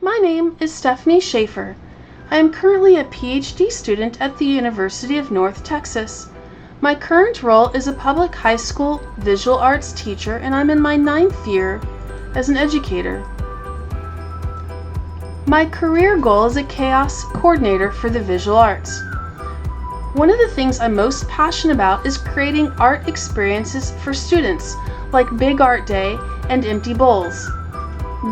My name is Stephanie Schaefer. I am currently a PhD student at the University of North Texas. My current role is a public high school visual arts teacher, and I'm in my 9th year as an educator. My career goal is a chaos coordinator for the visual arts. One of the things I'm most passionate about is creating art experiences for students, like Big Art Day and Empty Bowls.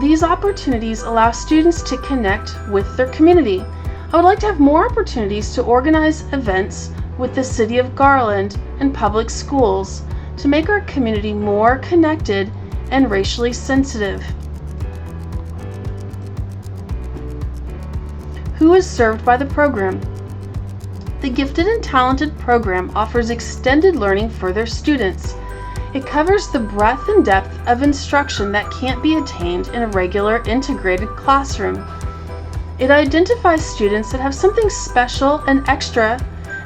These opportunities allow students to connect with their community. I would like to have more opportunities to organize events with the City of Garland and public schools to make our community more connected and racially sensitive. Who is served by the program? The Gifted and Talented program offers extended learning for their students. It covers the breadth and depth of instruction that can't be attained in a regular integrated classroom. It identifies students that have something special and extra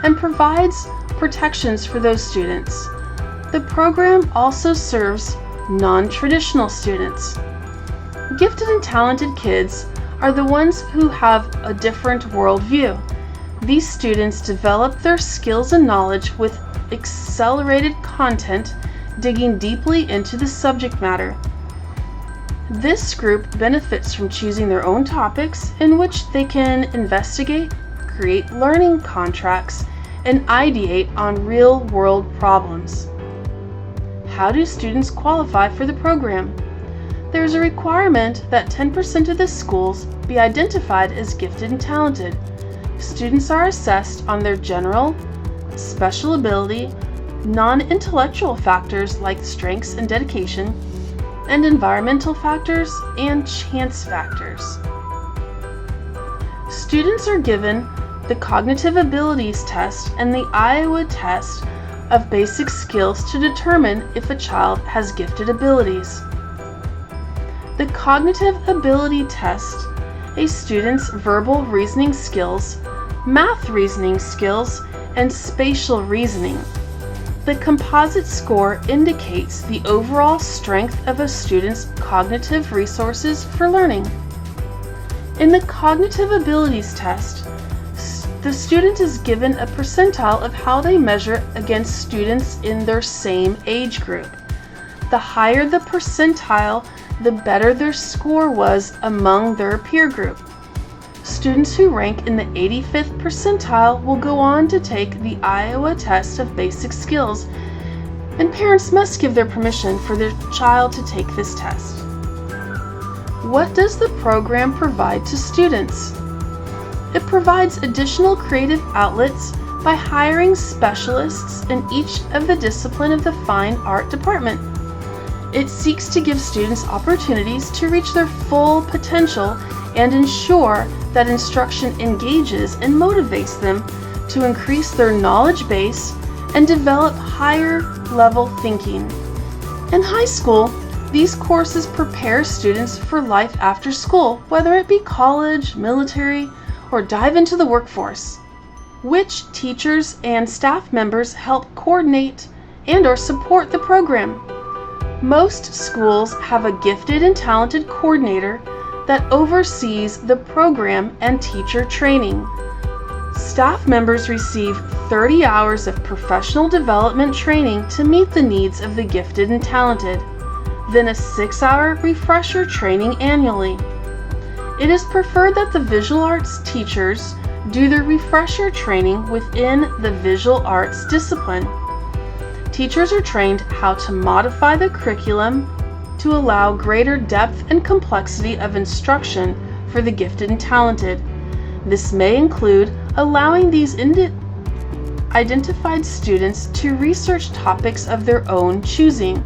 and provides protections for those students. The program also serves non-traditional students. Gifted and talented kids are the ones who have a different worldview. These students develop their skills and knowledge with accelerated content, digging deeply into the subject matter. This group benefits from choosing their own topics in which they can investigate, create learning contracts, and ideate on real-world problems. How do students qualify for the program? There is a requirement that 10% of the schools be identified as gifted and talented. Students are assessed on their general, special ability, non-intellectual factors like strengths and dedication, and environmental factors and chance factors. Students are given the Cognitive Abilities Test and the Iowa Test of Basic Skills to determine if a child has gifted abilities. The Cognitive Ability Test a student's verbal reasoning skills, math reasoning skills, and spatial reasoning. The composite score indicates the overall strength of a student's cognitive resources for learning. In the Cognitive Abilities Test, the student is given a percentile of how they measure against students in their same age group. The higher the percentile, the better their score was among their peer group. Students who rank in the 85th percentile will go on to take the Iowa Test of Basic Skills, and parents must give their permission for their child to take this test. What does the program provide to students? It provides additional creative outlets by hiring specialists in each of the discipline of the fine art department. It seeks to give students opportunities to reach their full potential and ensure that instruction engages and motivates them to increase their knowledge base and develop higher level thinking. In high school, these courses prepare students for life after school, whether it be college, military, or dive into the workforce. Which teachers and staff members help coordinate and/or support the program? Most schools have a gifted and talented coordinator that oversees the program and teacher training. Staff members receive 30 hours of professional development training to meet the needs of the gifted and talented, then a 6-hour refresher training annually. It is preferred that the visual arts teachers do their refresher training within the visual arts discipline. Teachers are trained how to modify the curriculum to allow greater depth and complexity of instruction for the gifted and talented. This may include allowing these identified students to research topics of their own choosing.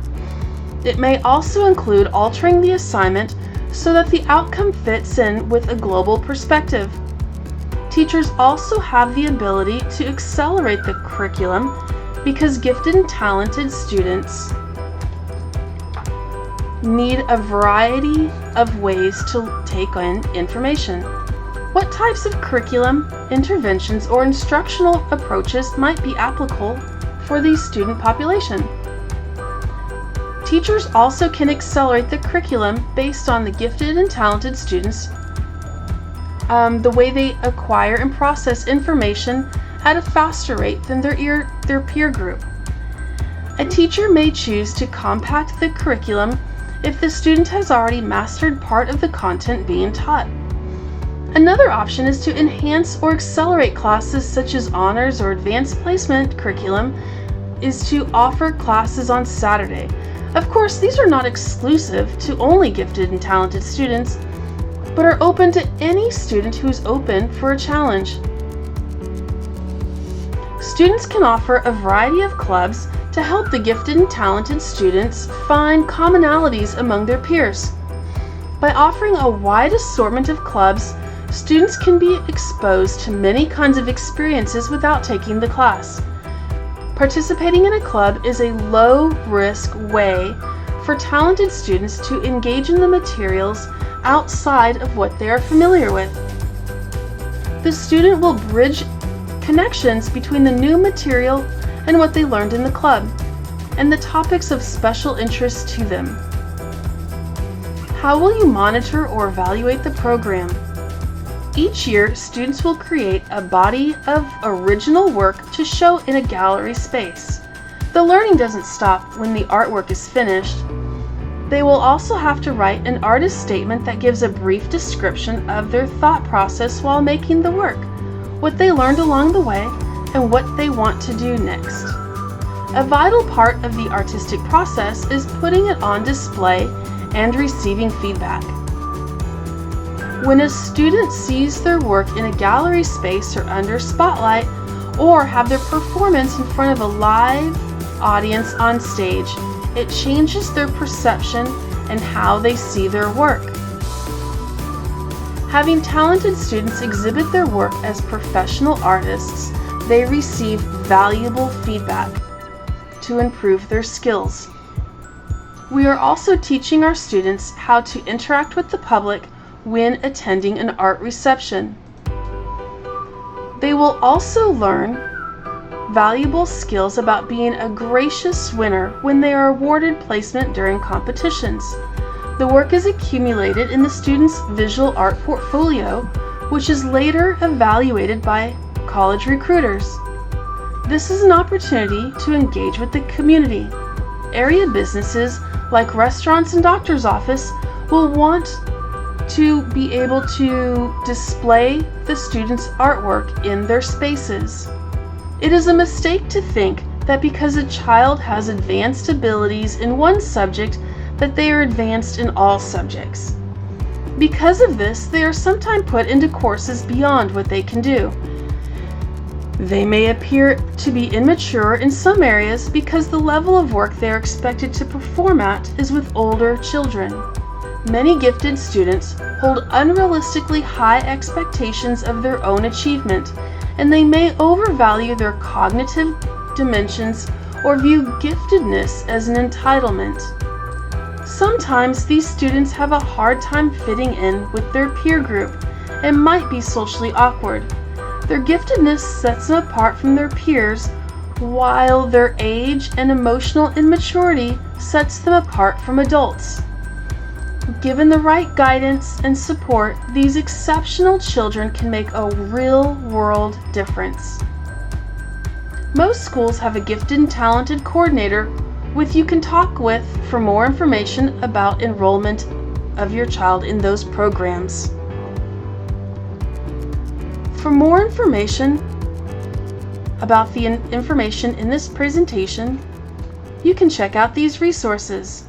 It may also include altering the assignment so that the outcome fits in with a global perspective. Teachers also have the ability to accelerate the curriculum because gifted and talented students need a variety of ways to take in information. What types of curriculum, interventions, or instructional approaches might be applicable for the student population? Teachers also can accelerate the curriculum based on the gifted and talented students' the way they acquire and process information at a faster rate than their peer group. A teacher may choose to compact the curriculum if the student has already mastered part of the content being taught. Another option is to enhance or accelerate classes such as honors or advanced placement curriculum is to offer classes on Saturday. Of course, these are not exclusive to only gifted and talented students, but are open to any student who's open for a challenge. Students can offer a variety of clubs to help the gifted and talented students find commonalities among their peers. By offering a wide assortment of clubs, students can be exposed to many kinds of experiences without taking the class. Participating in a club is a low-risk way for talented students to engage in the materials outside of what they are familiar with. The student will bridge connections between the new material and what they learned in the club, and the topics of special interest to them. How will you monitor or evaluate the program? Each year, students will create a body of original work to show in a gallery space. The learning doesn't stop when the artwork is finished. They will also have to write an artist statement that gives a brief description of their thought process while making the work, what they learned along the way, and what they want to do next. A vital part of the artistic process is putting it on display and receiving feedback. When a student sees their work in a gallery space or under spotlight, or have their performance in front of a live audience on stage, it changes their perception and how they see their work. Having talented students exhibit their work as professional artists, they receive valuable feedback to improve their skills. We are also teaching our students how to interact with the public when attending an art reception. They will also learn valuable skills about being a gracious winner when they are awarded placement during competitions. The work is accumulated in the student's visual art portfolio, which is later evaluated by college recruiters. This is an opportunity to engage with the community. Area businesses like restaurants and doctor's office will want to be able to display the students' artwork in their spaces. It is a mistake to think that because a child has advanced abilities in one subject that they are advanced in all subjects. Because of this, they are sometimes put into courses beyond what they can do. They may appear to be immature in some areas because the level of work they are expected to perform at is with older children. Many gifted students hold unrealistically high expectations of their own achievement, and they may overvalue their cognitive dimensions or view giftedness as an entitlement. Sometimes these students have a hard time fitting in with their peer group and might be socially awkward. Their giftedness sets them apart from their peers, while their age and emotional immaturity sets them apart from adults. Given the right guidance and support, these exceptional children can make a real-world difference. Most schools have a gifted and talented coordinator which you can talk with for more information about enrollment of your child in those programs. For more information about the information in this presentation, you can check out these resources.